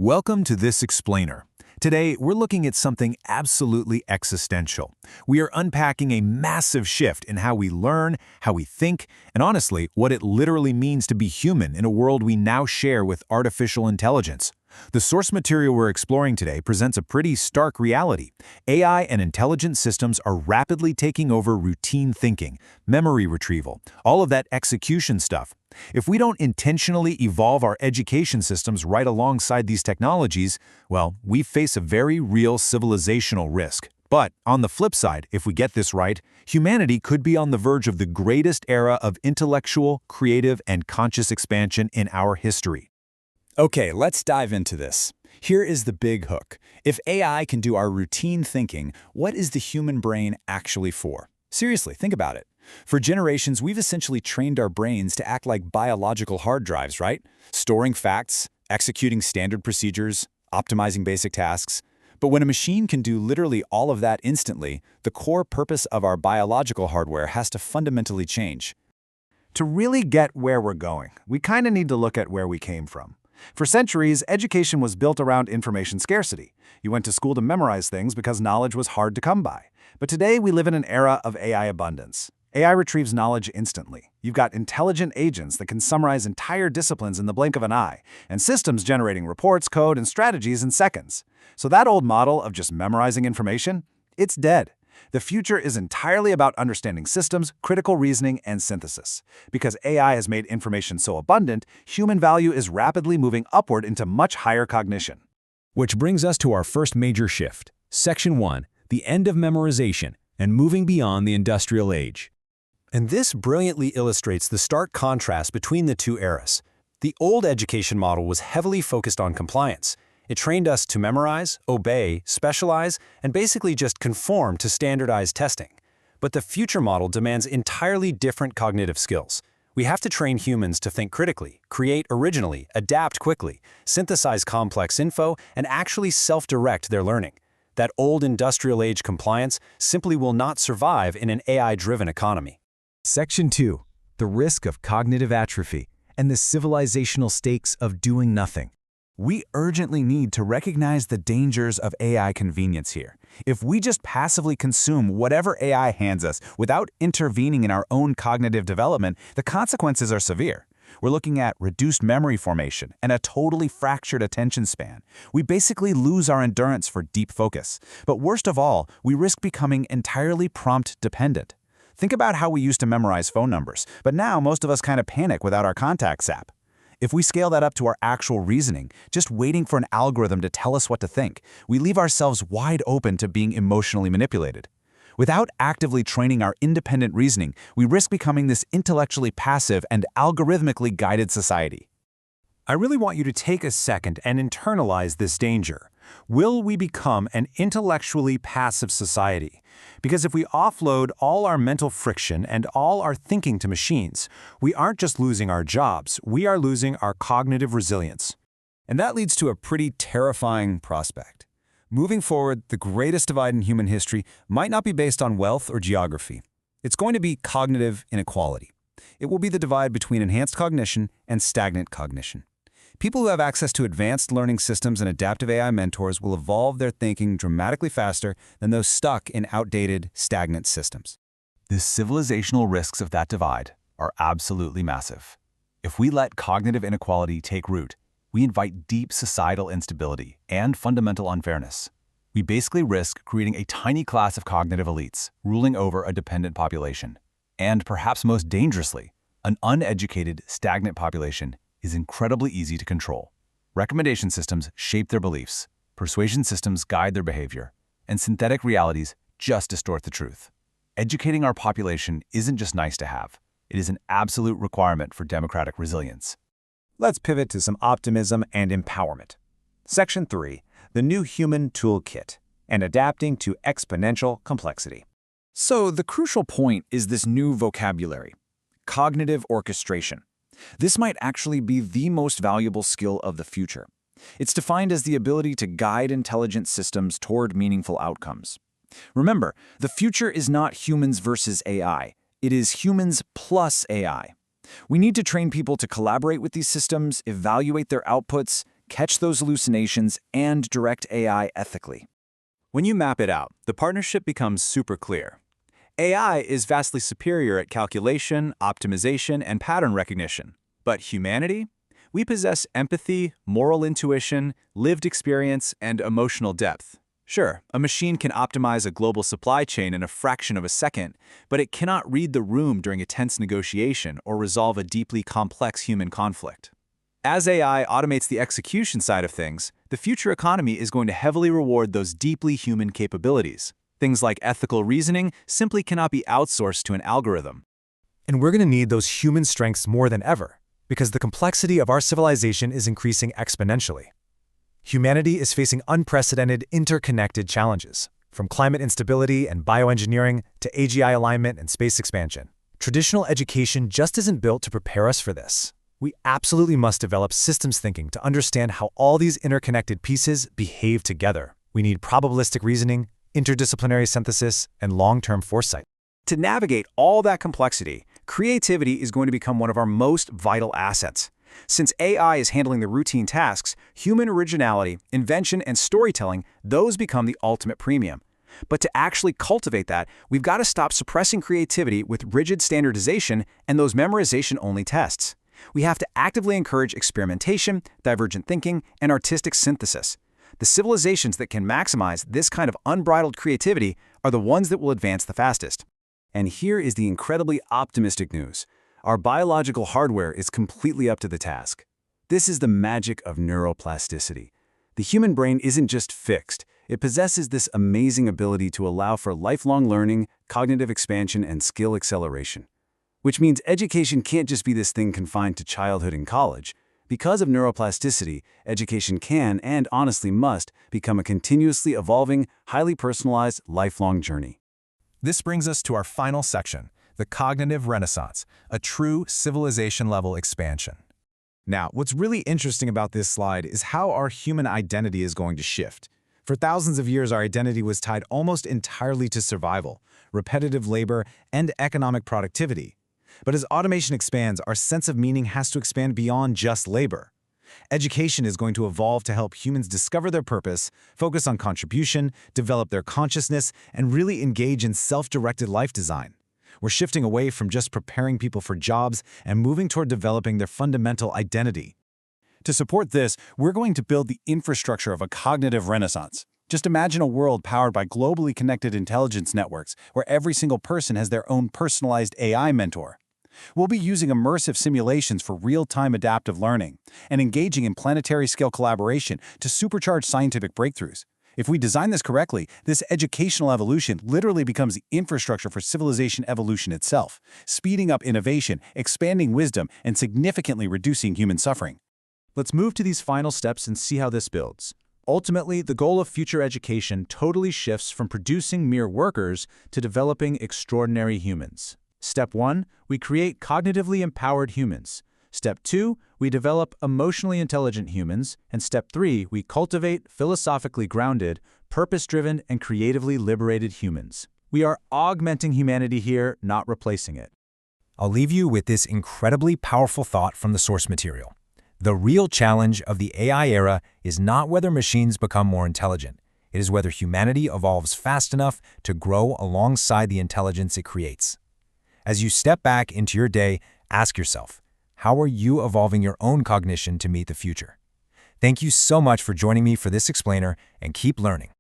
Welcome to This Explainer. Today, we're looking at something absolutely existential. We are unpacking a massive shift in how we learn, how we think, and honestly, what it literally means to be human in a world we now share with artificial intelligence. The source material we're exploring today presents a pretty stark reality. AI and intelligent systems are rapidly taking over routine thinking, memory retrieval, all of that execution stuff. If we don't intentionally evolve our education systems right alongside these technologies, well, we face a very real civilizational risk. But on the flip side, if we get this right, humanity could be on the verge of the greatest era of intellectual, creative, and conscious expansion in our history. Okay, let's dive into this. Here is the big hook. If AI can do our routine thinking, what is the human brain actually for? Seriously, think about it. For generations, we've essentially trained our brains to act like biological hard drives, right? Storing facts, executing standard procedures, optimizing basic tasks. But when a machine can do literally all of that instantly, the core purpose of our biological hardware has to fundamentally change. To really get where we're going, we kind of need to look at where we came from. For centuries, education was built around information scarcity. You went to school to memorize things because knowledge was hard to come by. But today, we live in an era of AI abundance. AI retrieves knowledge instantly. You've got intelligent agents that can summarize entire disciplines in the blink of an eye, and systems generating reports, code, and strategies in seconds. So that old model of just memorizing information, it's dead. The future is entirely about understanding systems, critical reasoning, and synthesis. Because AI has made information so abundant, human value is rapidly moving upward into much higher cognition. Which brings us to our first major shift. Section 1, the end of memorization and moving beyond the industrial age. And this brilliantly illustrates the stark contrast between the two eras. The old education model was heavily focused on compliance. It trained us to memorize, obey, specialize, and basically just conform to standardized testing. But the future model demands entirely different cognitive skills. We have to train humans to think critically, create originally, adapt quickly, synthesize complex info, and actually self-direct their learning. That old industrial age compliance simply will not survive in an AI-driven economy. Section 2. The risk of cognitive atrophy and the civilizational stakes of doing nothing. We urgently need to recognize the dangers of AI convenience here. If we just passively consume whatever AI hands us without intervening in our own cognitive development, the consequences are severe. We're looking at reduced memory formation and a totally fractured attention span. We basically lose our endurance for deep focus. But worst of all, we risk becoming entirely prompt dependent. Think about how we used to memorize phone numbers, but now most of us kind of panic without our contacts app. If we scale that up to our actual reasoning, just waiting for an algorithm to tell us what to think, we leave ourselves wide open to being emotionally manipulated. Without actively training our independent reasoning, we risk becoming this intellectually passive and algorithmically guided society. I really want you to take a second and internalize this danger. Will we become an intellectually passive society? Because if we offload all our mental friction and all our thinking to machines, we aren't just losing our jobs, we are losing our cognitive resilience. And that leads to a pretty terrifying prospect. Moving forward, the greatest divide in human history might not be based on wealth or geography. It's going to be cognitive inequality. It will be the divide between enhanced cognition and stagnant cognition. People who have access to advanced learning systems and adaptive AI mentors will evolve their thinking dramatically faster than those stuck in outdated, stagnant systems. The civilizational risks of that divide are absolutely massive. If we let cognitive inequality take root, we invite deep societal instability and fundamental unfairness. We basically risk creating a tiny class of cognitive elites ruling over a dependent population. And perhaps most dangerously, an uneducated, stagnant population is incredibly easy to control. Recommendation systems shape their beliefs, persuasion systems guide their behavior, and synthetic realities just distort the truth. Educating our population isn't just nice to have, it is an absolute requirement for democratic resilience. Let's pivot to some optimism and empowerment. Section 3. The New Human Toolkit and Adapting to Exponential Complexity. So the crucial point is this new vocabulary, cognitive orchestration. This might actually be the most valuable skill of the future. It's defined as the ability to guide intelligent systems toward meaningful outcomes. Remember, the future is not humans versus AI. It is humans plus AI. We need to train people to collaborate with these systems, evaluate their outputs, catch those hallucinations, and direct AI ethically. When you map it out, the partnership becomes super clear. AI is vastly superior at calculation, optimization, and pattern recognition. But humanity? We possess empathy, moral intuition, lived experience, and emotional depth. Sure, a machine can optimize a global supply chain in a fraction of a second, but it cannot read the room during a tense negotiation or resolve a deeply complex human conflict. As AI automates the execution side of things, the future economy is going to heavily reward those deeply human capabilities. Things like ethical reasoning simply cannot be outsourced to an algorithm. And we're going to need those human strengths more than ever, because the complexity of our civilization is increasing exponentially. Humanity is facing unprecedented, interconnected challenges, from climate instability and bioengineering to AGI alignment and space expansion. Traditional education just isn't built to prepare us for this. We absolutely must develop systems thinking to understand how all these interconnected pieces behave together. We need probabilistic reasoning, interdisciplinary synthesis, and long-term foresight. To navigate all that complexity, creativity is going to become one of our most vital assets. Since AI is handling the routine tasks, human originality, invention, and storytelling, those become the ultimate premium. But to actually cultivate that, we've got to stop suppressing creativity with rigid standardization and those memorization-only tests. We have to actively encourage experimentation, divergent thinking, and artistic synthesis. The civilizations that can maximize this kind of unbridled creativity are the ones that will advance the fastest. And here is the incredibly optimistic news. Our biological hardware is completely up to the task. This is the magic of neuroplasticity. The human brain isn't just fixed. It possesses this amazing ability to allow for lifelong learning, cognitive expansion, and skill acceleration. Which means education can't just be this thing confined to childhood and college. Because of neuroplasticity, education can, and honestly must, become a continuously evolving, highly personalized, lifelong journey. This brings us to our final section, the cognitive renaissance, a true civilization-level expansion. Now, what's really interesting about this slide is how our human identity is going to shift. For thousands of years, our identity was tied almost entirely to survival, repetitive labor, and economic productivity. But as automation expands, our sense of meaning has to expand beyond just labor. Education is going to evolve to help humans discover their purpose, focus on contribution, develop their consciousness, and really engage in self-directed life design. We're shifting away from just preparing people for jobs and moving toward developing their fundamental identity. To support this, we're going to build the infrastructure of a cognitive renaissance. Just imagine a world powered by globally connected intelligence networks where every single person has their own personalized AI mentor. We'll be using immersive simulations for real-time adaptive learning and engaging in planetary-scale collaboration to supercharge scientific breakthroughs. If we design this correctly, this educational evolution literally becomes the infrastructure for civilization evolution itself, speeding up innovation, expanding wisdom, and significantly reducing human suffering. Let's move to these final steps and see how this builds. Ultimately, the goal of future education totally shifts from producing mere workers to developing extraordinary humans. Step 1, we create cognitively empowered humans. Step 2, we develop emotionally intelligent humans. And Step 3, we cultivate philosophically grounded, purpose-driven, and creatively liberated humans. We are augmenting humanity here, not replacing it. I'll leave you with this incredibly powerful thought from the source material. The real challenge of the AI era is not whether machines become more intelligent. It is whether humanity evolves fast enough to grow alongside the intelligence it creates. As you step back into your day, ask yourself, how are you evolving your own cognition to meet the future? Thank you so much for joining me for this explainer, and keep learning.